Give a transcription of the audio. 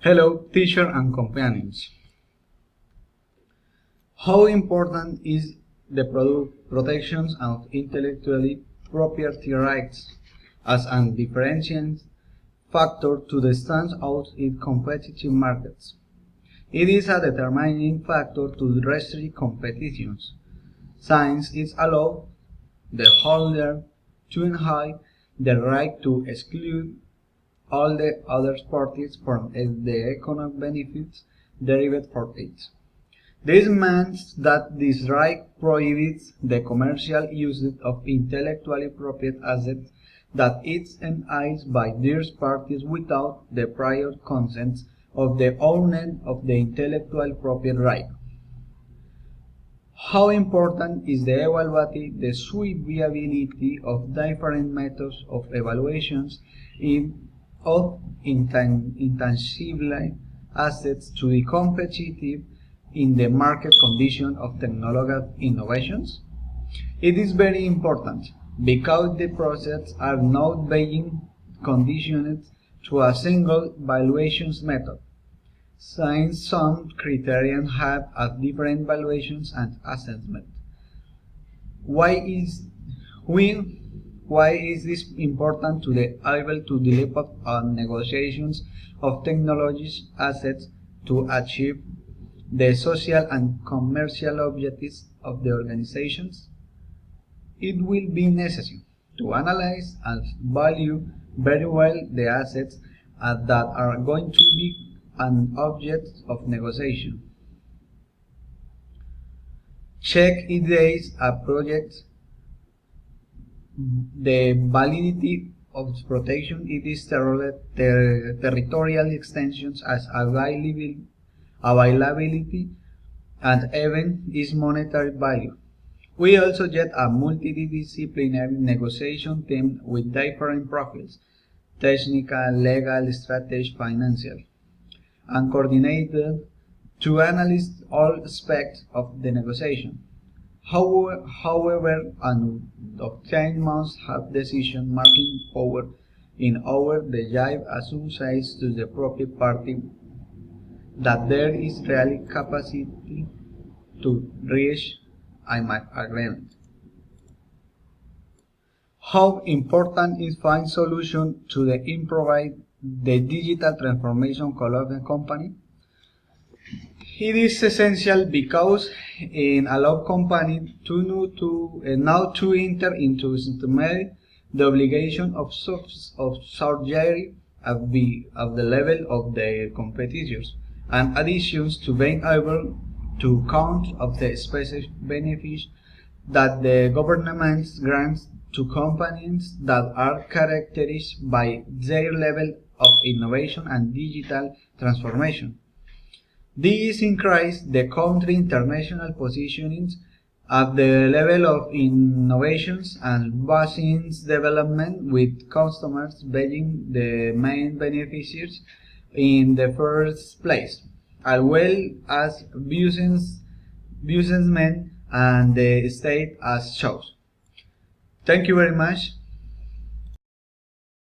Hello, teacher and companions. How important is the protection of intellectual property rights as a differentiating factor to stand out in competitive markets? It is a determining factor to restrict competitions, since it allows the holder to enjoy the right to exclude all the other parties from the economic benefits derived from it. This means that this right prohibits the commercial usage of intellectual property assets that is enabled by third parties without the prior consent of the owner of the intellectual property right. How important is the evaluating the viability of different methods of evaluations of intangible assets to be competitive in the market condition of technological innovations? It is very important because the processes are not being conditioned to a single valuations method, since some criteria have a different valuations and assessment. Why is this important to be able to develop negotiations of technologies assets to achieve the social and commercial objectives of the organizations? It will be necessary to analyze and value very well the assets that are going to be an object of negotiation. Check if there is a project, the validity of protection, it is territorial extensions as availability, and even its monetary value. We also get a multidisciplinary negotiation team with different profiles: technical, legal, strategic, financial, and coordinated to analyze all aspects of the negotiation. However, an obtained must have decision-making power in order the jive associates to the property party that there is really capacity to reach an agreement. How important is find solution to the improvise the digital transformation company? It is essential because it allows companies now to enter into the obligation of surgery of the level of their competitors, and additions to being able to count of the specific benefits that the government grants to companies that are characterized by their level of innovation and digital transformation. This increases the country's international positioning at the level of innovations and business development, with customers being the main beneficiaries in the first place, as well as businessmen and the state as shows. Thank you very much.